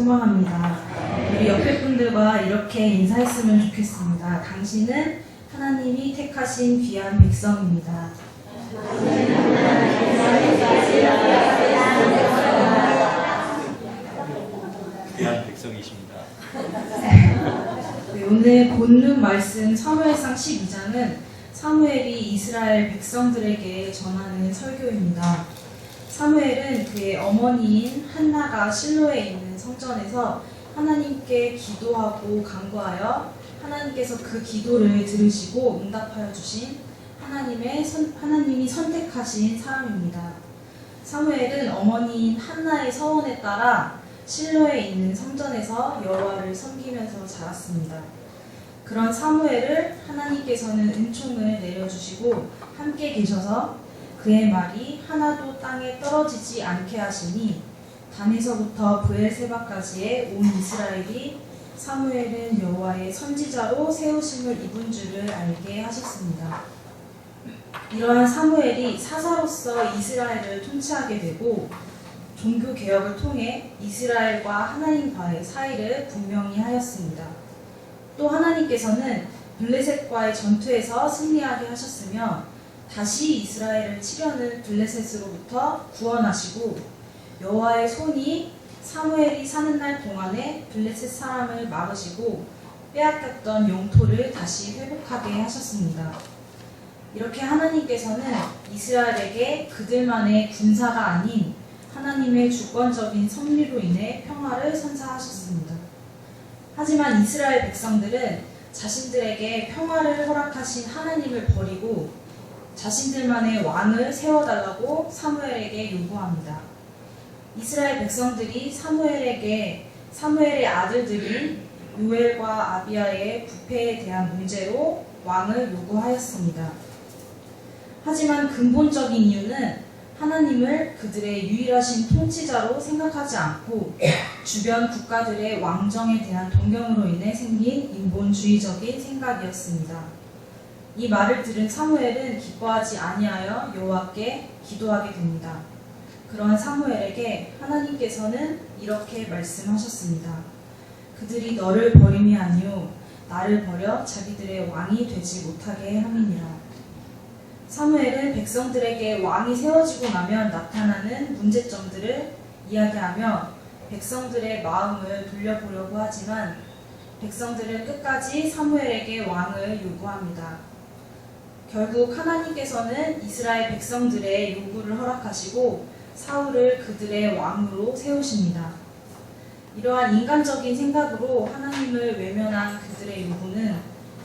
소망합니다. 우리 옆에 분들과 이렇게 인사했으면 좋겠습니다. 당신은 하나님이 택하신 귀한 백성입니다. 귀한 백성이십니다. 네, 오늘 본문 말씀 사무엘상 12장은 사무엘이 이스라엘 백성들에게 전하는 설교입니다. 사무엘은 그의 어머니인 한나가 실로에 있는 성전에서 하나님께 기도하고 간구하여 하나님께서 그 기도를 들으시고 응답하여 주신 하나님이 선택하신 사람입니다. 사무엘은 어머니인 한나의 서원에 따라 실로에 있는 성전에서 여호와를 섬기면서 자랐습니다. 그런 사무엘을 하나님께서는 은총을 내려주시고 함께 계셔서 그의 말이 하나도 땅에 떨어지지 않게 하시니 단에서부터 브엘세바까지의 온 이스라엘이 사무엘은 여호와의 선지자로 세우심을 입은 줄을 알게 하셨습니다. 이러한 사무엘이 사사로서 이스라엘을 통치하게 되고 종교 개혁을 통해 이스라엘과 하나님과의 사이를 분명히 하였습니다. 또 하나님께서는 블레셋과의 전투에서 승리하게 하셨으며 다시 이스라엘을 치려는 블레셋으로부터 구원하시고 여호와의 손이 사무엘이 사는 날 동안에 블레셋 사람을 막으시고 빼앗겼던 영토를 다시 회복하게 하셨습니다. 이렇게 하나님께서는 이스라엘에게 그들만의 군사가 아닌 하나님의 주권적인 섭리로 인해 평화를 선사하셨습니다. 하지만 이스라엘 백성들은 자신들에게 평화를 허락하신 하나님을 버리고 자신들만의 왕을 세워달라고 사무엘에게 요구합니다. 이스라엘 백성들이 사무엘의 아들들인 요엘과 아비야의 부패에 대한 문제로 왕을 요구하였습니다. 하지만 근본적인 이유는 하나님을 그들의 유일하신 통치자로 생각하지 않고 주변 국가들의 왕정에 대한 동경으로 인해 생긴 인본주의적인 생각이었습니다. 이 말을 들은 사무엘은 기뻐하지 아니하여 여호와께 기도하게 됩니다. 그러한 사무엘에게 하나님께서는 이렇게 말씀하셨습니다. 그들이 너를 버림이 아니요 나를 버려 자기들의 왕이 되지 못하게 함이니라. 사무엘은 백성들에게 왕이 세워지고 나면 나타나는 문제점들을 이야기하며 백성들의 마음을 돌려보려고 하지만 백성들은 끝까지 사무엘에게 왕을 요구합니다. 결국 하나님께서는 이스라엘 백성들의 요구를 허락하시고 사울을 그들의 왕으로 세우십니다. 이러한 인간적인 생각으로 하나님을 외면한 그들의 요구는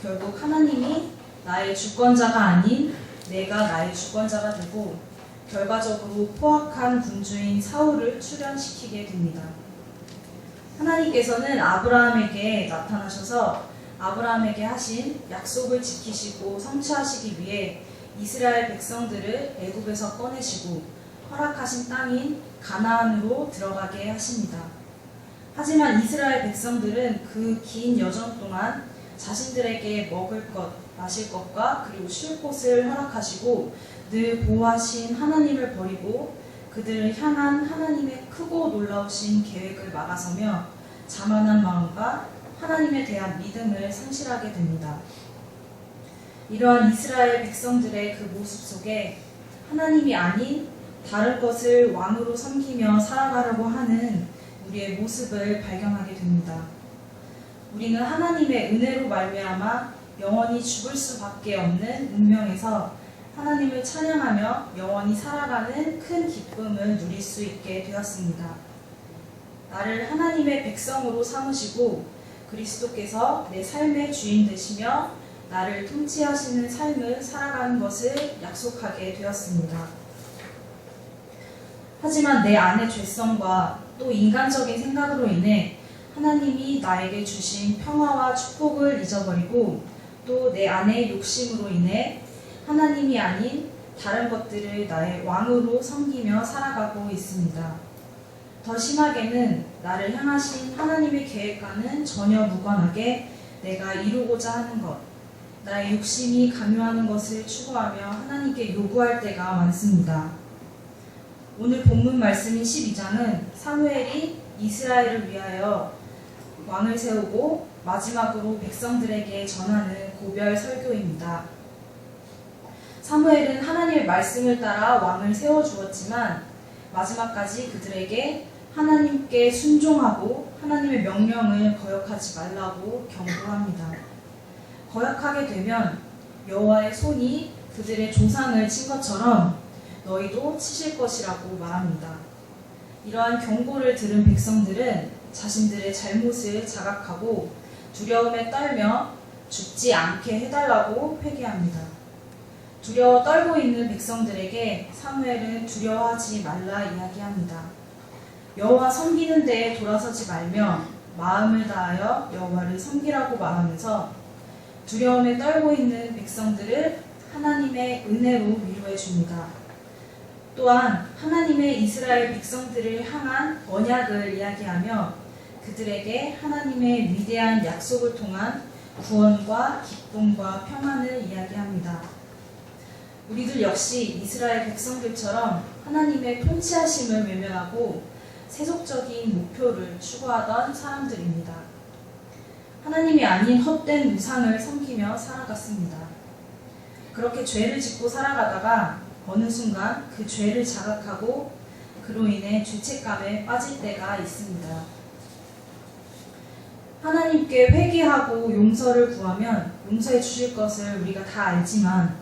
결국 하나님이 나의 주권자가 아닌 내가 나의 주권자가 되고 결과적으로 포악한 군주인 사울을 출현시키게 됩니다. 하나님께서는 아브라함에게 나타나셔서 아브라함에게 하신 약속을 지키시고 성취하시기 위해 이스라엘 백성들을 애굽에서 꺼내시고 허락하신 땅인 가나안으로 들어가게 하십니다. 하지만 이스라엘 백성들은 그 긴 여정 동안 자신들에게 먹을 것, 마실 것과 그리고 쉴 곳을 허락하시고 늘 보호하신 하나님을 버리고 그들을 향한 하나님의 크고 놀라우신 계획을 막아서며 자만한 마음과 하나님에 대한 믿음을 상실하게 됩니다. 이러한 이스라엘 백성들의 그 모습 속에 하나님이 아닌 다른 것을 왕으로 섬기며 살아가려고 하는 우리의 모습을 발견하게 됩니다. 우리는 하나님의 은혜로 말미암아 영원히 죽을 수밖에 없는 운명에서 하나님을 찬양하며 영원히 살아가는 큰 기쁨을 누릴 수 있게 되었습니다. 나를 하나님의 백성으로 삼으시고 그리스도께서 내 삶의 주인 되시며 나를 통치하시는 삶을 살아가는 것을 약속하게 되었습니다. 하지만 내 안의 죄성과 또 인간적인 생각으로 인해 하나님이 나에게 주신 평화와 축복을 잊어버리고 또 내 안의 욕심으로 인해 하나님이 아닌 다른 것들을 나의 왕으로 섬기며 살아가고 있습니다. 더 심하게는 나를 향하신 하나님의 계획과는 전혀 무관하게 내가 이루고자 하는 것, 나의 욕심이 강요하는 것을 추구하며 하나님께 요구할 때가 많습니다. 오늘 본문 말씀인 12장은 사무엘이 이스라엘을 위하여 왕을 세우고 마지막으로 백성들에게 전하는 고별 설교입니다. 사무엘은 하나님의 말씀을 따라 왕을 세워주었지만 마지막까지 그들에게 하나님께 순종하고 하나님의 명령을 거역하지 말라고 경고합니다. 거역하게 되면 여호와의 손이 그들의 조상을 친 것처럼 너희도 치실 것이라고 말합니다. 이러한 경고를 들은 백성들은 자신들의 잘못을 자각하고 두려움에 떨며 죽지 않게 해달라고 회개합니다. 두려워 떨고 있는 백성들에게 사무엘은 두려워하지 말라 이야기합니다. 여호와 섬기는 데에 돌아서지 말며 마음을 다하여 여호와를 섬기라고 말하면서 두려움에 떨고 있는 백성들을 하나님의 은혜로 위로해 줍니다. 또한 하나님의 이스라엘 백성들을 향한 언약을 이야기하며 그들에게 하나님의 위대한 약속을 통한 구원과 기쁨과 평안을 이야기합니다. 우리들 역시 이스라엘 백성들처럼 하나님의 통치하심을 외면하고 세속적인 목표를 추구하던 사람들입니다. 하나님이 아닌 헛된 우상을 섬기며 살아갔습니다. 그렇게 죄를 짓고 살아가다가 어느 순간 그 죄를 자각하고 그로 인해 죄책감에 빠질 때가 있습니다. 하나님께 회개하고 용서를 구하면 용서해 주실 것을 우리가 다 알지만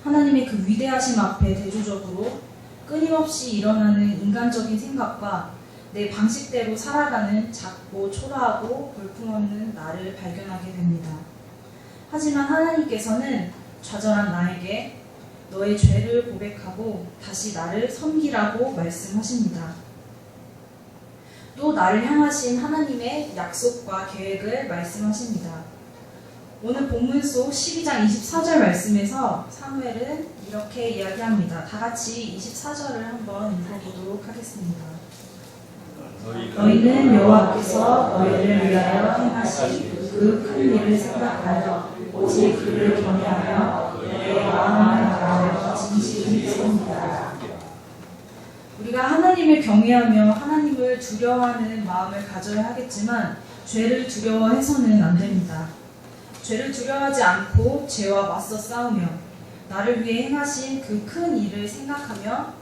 하나님의 그 위대하심 앞에 대조적으로 끊임없이 일어나는 인간적인 생각과 내 방식대로 살아가는 작고 초라하고 볼품없는 나를 발견하게 됩니다. 하지만 하나님께서는 좌절한 나에게 너의 죄를 고백하고 다시 나를 섬기라고 말씀하십니다. 또 나를 향하신 하나님의 약속과 계획을 말씀하십니다. 오늘 본문 속 12장 24절 말씀에서 사무엘은 이렇게 이야기합니다. 다 같이 24절을 한번 읽어보도록 하겠습니다. 너희는 여호와께서 너희를 위하여 행하신 그 큰 일을 생각하여 오직 그를 경외하며 내 마음을 다하여 진실히 섬기라. 우리가 하나님을 경외하며 하나님을 두려워하는 마음을 가져야 하겠지만 죄를 두려워해서는 안 됩니다. 죄를 두려워하지 않고 죄와 맞서 싸우며 나를 위해 행하신 그 큰 일을 생각하며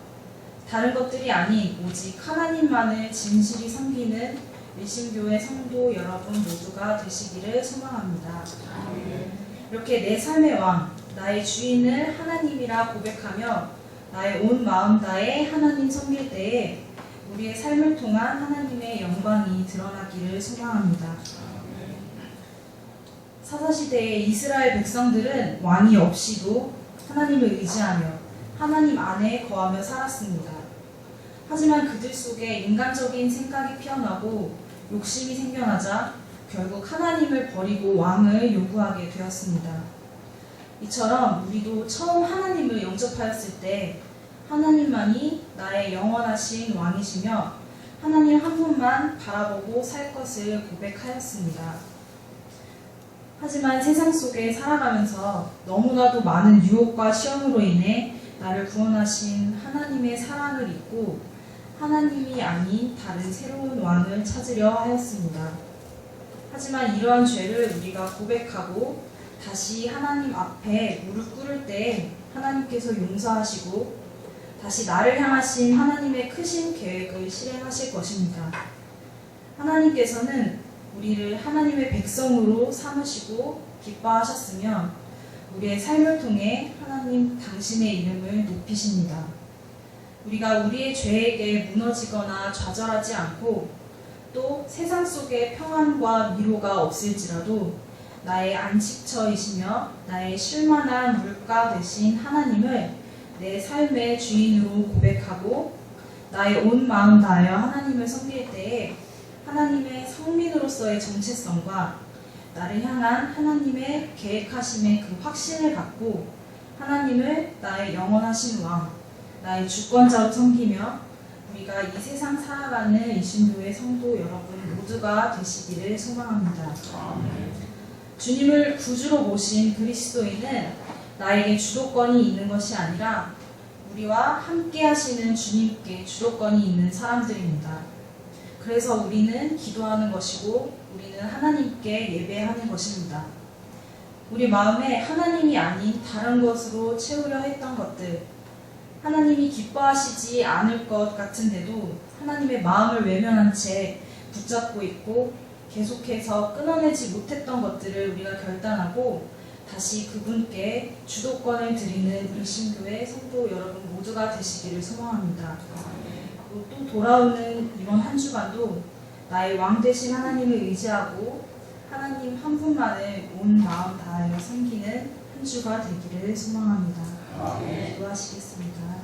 다른 것들이 아닌 오직 하나님만을 진실이 섬기는 일신교회 성도 여러분 모두가 되시기를 소망합니다. 이렇게 내 삶의 왕, 나의 주인을 하나님이라 고백하며 나의 온 마음 다해 하나님 섬길 때에 우리의 삶을 통한 하나님의 영광이 드러나기를 소망합니다. 사사시대의 이스라엘 백성들은 왕이 없이도 하나님을 의지하며 하나님 안에 거하며 살았습니다. 하지만 그들 속에 인간적인 생각이 피어나고 욕심이 생겨나자 결국 하나님을 버리고 왕을 요구하게 되었습니다. 이처럼 우리도 처음 하나님을 영접하였을 때 하나님만이 나의 영원하신 왕이시며 하나님 한 분만 바라보고 살 것을 고백하였습니다. 하지만 세상 속에 살아가면서 너무나도 많은 유혹과 시험으로 인해 나를 구원하신 하나님의 사랑을 잊고 하나님이 아닌 다른 새로운 왕을 찾으려 하였습니다. 하지만 이러한 죄를 우리가 고백하고 다시 하나님 앞에 무릎 꿇을 때 하나님께서 용서하시고 다시 나를 향하신 하나님의 크신 계획을 실행하실 것입니다. 하나님께서는 우리를 하나님의 백성으로 삼으시고 기뻐하셨으며 우리의 삶을 통해 하나님 당신의 이름을 높이십니다. 우리가 우리의 죄에게 무너지거나 좌절하지 않고 또 세상 속에 평안과 위로가 없을지라도 나의 안식처이시며 나의 쉴만한 물가 되신 하나님을 내 삶의 주인으로 고백하고 나의 온 마음 다하여 하나님을 섬길 때에 하나님의 성민으로서의 정체성과 나를 향한 하나님의 계획하심의 그 확신을 갖고 하나님을 나의 영원하신 왕, 나의 주권자로 섬기며 우리가 이 세상 살아가는 이신교의 성도 여러분 모두가 되시기를 소망합니다. 주님을 구주로 모신 그리스도인은 나에게 주도권이 있는 것이 아니라 우리와 함께 하시는 주님께 주도권이 있는 사람들입니다. 그래서 우리는 기도하는 것이고 우리는 하나님께 예배하는 것입니다. 우리 마음에 하나님이 아닌 다른 것으로 채우려 했던 것들, 하나님이 기뻐하시지 않을 것 같은데도 하나님의 마음을 외면한 채 붙잡고 있고 계속해서 끊어내지 못했던 것들을 우리가 결단하고 다시 그분께 주도권을 드리는 일신교회 성도 여러분 모두가 되시기를 소망합니다. 그리고 또 돌아오는 이번 한 주간도 나의 왕 되신 하나님을 의지하고 하나님 한 분만을 온 마음 다하여 섬기는 한 주가 되기를 소망합니다. 기도하시겠습니다.